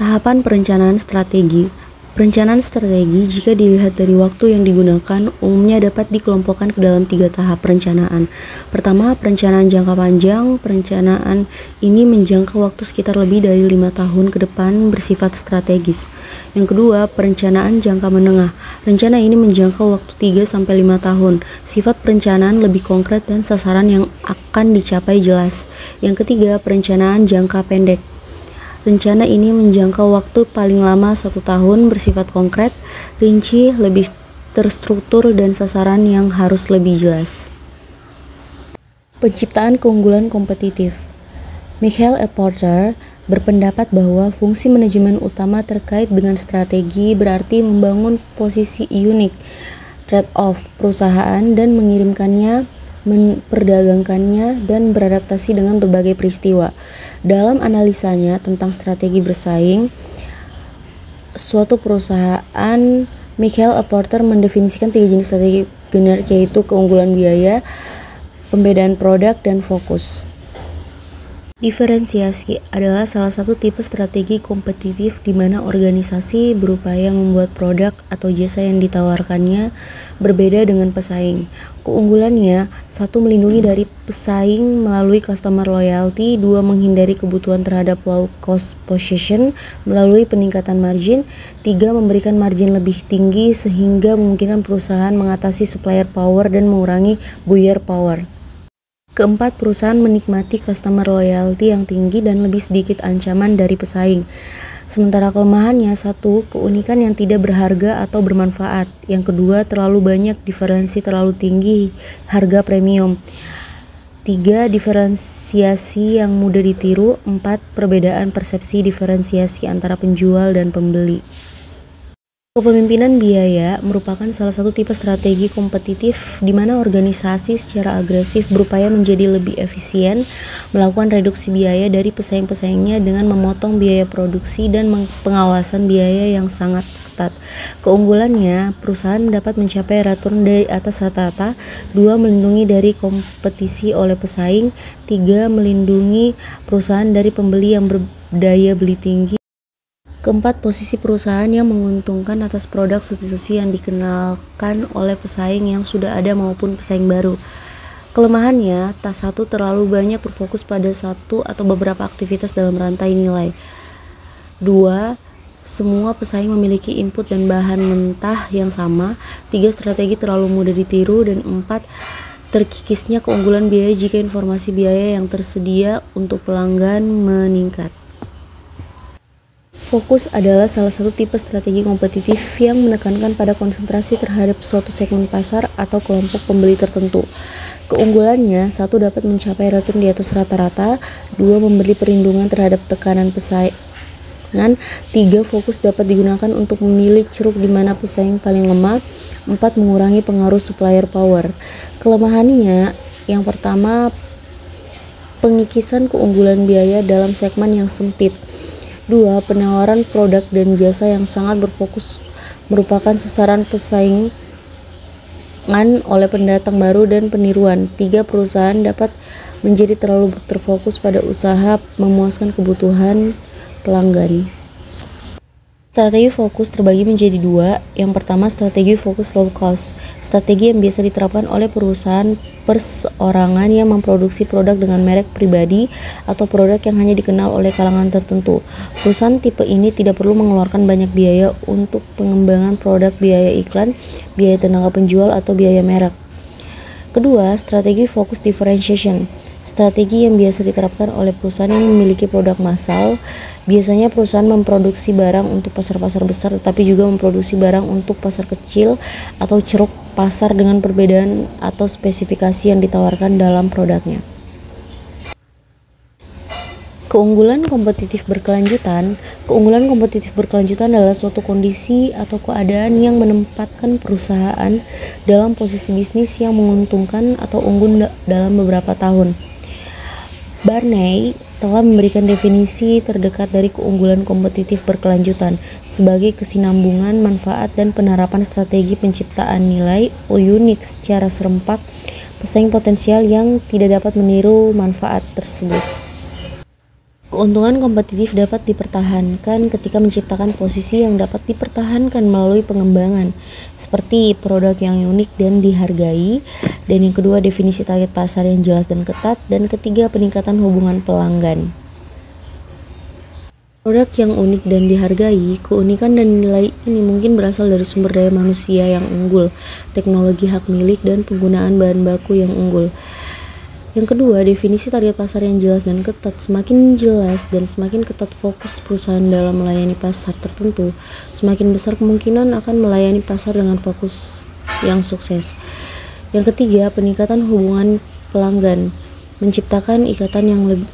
Tahapan perencanaan strategi. Perencanaan strategi jika dilihat dari waktu yang digunakan umumnya dapat dikelompokkan ke dalam 3 tahap perencanaan. Pertama, perencanaan jangka panjang. Perencanaan ini menjangka waktu sekitar lebih dari 5 tahun ke depan bersifat strategis. Yang kedua, perencanaan jangka menengah. Rencana ini menjangka waktu 3-5 tahun. Sifat perencanaan lebih konkret dan sasaran yang akan dicapai jelas. Yang ketiga, perencanaan jangka pendek. Rencana ini menjangka waktu paling lama 1 tahun, bersifat konkret, rinci, lebih terstruktur, dan sasaran yang harus lebih jelas. Penciptaan keunggulan kompetitif. Michael A. Porter berpendapat bahwa fungsi manajemen utama terkait dengan strategi berarti membangun posisi unik, trade-off perusahaan dan mengirimkannya, memperdagangkannya, dan beradaptasi dengan berbagai peristiwa. Dalam analisanya tentang strategi bersaing suatu perusahaan, Michael A. Porter mendefinisikan 3 jenis strategi generik, yaitu keunggulan biaya, pembedaan produk, dan fokus. Diferensiasi adalah salah satu tipe strategi kompetitif di mana organisasi berupaya membuat produk atau jasa yang ditawarkannya berbeda dengan pesaing. Keunggulannya: 1. Melindungi dari pesaing melalui customer loyalty. 2. Menghindari kebutuhan terhadap low cost position melalui peningkatan margin. 3. Memberikan margin lebih tinggi sehingga memungkinkan perusahaan mengatasi supplier power dan mengurangi buyer power. Keempat, perusahaan menikmati customer loyalty yang tinggi dan lebih sedikit ancaman dari pesaing. Sementara kelemahannya: 1. Keunikan yang tidak berharga atau bermanfaat. Yang kedua, terlalu banyak diferensi, terlalu tinggi harga premium. 3. Diferensiasi yang mudah ditiru. 4. Perbedaan persepsi diferensiasi antara penjual dan pembeli. Kepemimpinan biaya merupakan salah satu tipe strategi kompetitif di mana organisasi secara agresif berupaya menjadi lebih efisien, melakukan reduksi biaya dari pesaing-pesaingnya dengan memotong biaya produksi dan pengawasan biaya yang sangat ketat. Keunggulannya: perusahaan dapat mencapai return dari atas rata-rata. 2. Melindungi dari kompetisi oleh pesaing. 3. Melindungi perusahaan dari pembeli yang berdaya beli tinggi. Keempat, posisi perusahaan yang menguntungkan atas produk substitusi yang dikenalkan oleh pesaing yang sudah ada maupun pesaing baru. Kelemahannya: 1. Terlalu banyak berfokus pada satu atau beberapa aktivitas dalam rantai nilai. 2. Semua pesaing memiliki input dan bahan mentah yang sama. 3. Strategi terlalu mudah ditiru. Dan 4. Terkikisnya keunggulan biaya jika informasi biaya yang tersedia untuk pelanggan meningkat. Fokus adalah salah satu tipe strategi kompetitif yang menekankan pada konsentrasi terhadap suatu segmen pasar atau kelompok pembeli tertentu. Keunggulannya: 1. Dapat mencapai return di atas rata-rata. 2. Memberi perlindungan terhadap tekanan pesaingan. 3. Fokus dapat digunakan untuk memilih ceruk di mana pesaing paling lemah. 4. Mengurangi pengaruh supplier power. Kelemahannya: yang pertama, pengikisan keunggulan biaya dalam segmen yang sempit. 2. Penawaran produk dan jasa yang sangat berfokus merupakan sasaran persaingan oleh pendatang baru dan peniruan. 3. Perusahaan dapat menjadi terlalu terfokus pada usaha memuaskan kebutuhan pelanggan. Strategi fokus terbagi menjadi 2. Yang pertama, strategi fokus low cost. Strategi yang biasa diterapkan oleh perusahaan perseorangan yang memproduksi produk dengan merek pribadi atau produk yang hanya dikenal oleh kalangan tertentu. Perusahaan tipe ini tidak perlu mengeluarkan banyak biaya untuk pengembangan produk, biaya iklan, biaya tenaga penjual, atau biaya merek. Kedua, strategi fokus differentiation. Strategi yang biasa diterapkan oleh perusahaan yang memiliki produk massal. Biasanya perusahaan memproduksi barang untuk pasar-pasar besar tetapi juga memproduksi barang untuk pasar kecil atau ceruk pasar dengan perbedaan atau spesifikasi yang ditawarkan dalam produknya. Keunggulan kompetitif berkelanjutan. Keunggulan kompetitif berkelanjutan adalah suatu kondisi atau keadaan yang menempatkan perusahaan dalam posisi bisnis yang menguntungkan atau unggul dalam beberapa tahun. Barney telah memberikan definisi terdekat dari keunggulan kompetitif berkelanjutan sebagai kesinambungan manfaat dan penerapan strategi penciptaan nilai unik secara serempak pesaing potensial yang tidak dapat meniru manfaat tersebut. Keuntungan kompetitif dapat dipertahankan ketika menciptakan posisi yang dapat dipertahankan melalui pengembangan, seperti produk yang unik dan dihargai, dan yang kedua definisi target pasar yang jelas dan ketat, dan ketiga peningkatan hubungan pelanggan. Produk yang unik dan dihargai, keunikan dan nilai ini mungkin berasal dari sumber daya manusia yang unggul, teknologi hak milik, dan penggunaan bahan baku yang unggul. Yang kedua, definisi target pasar yang jelas dan ketat. Semakin jelas dan semakin ketat fokus perusahaan dalam melayani pasar tertentu, semakin besar kemungkinan akan melayani pasar dengan fokus yang sukses. Yang ketiga, peningkatan hubungan pelanggan. Menciptakan ikatan yang lebih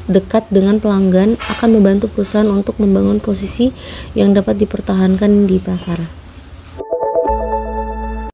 dekat dengan pelanggan akan membantu perusahaan untuk membangun posisi yang dapat dipertahankan di pasar.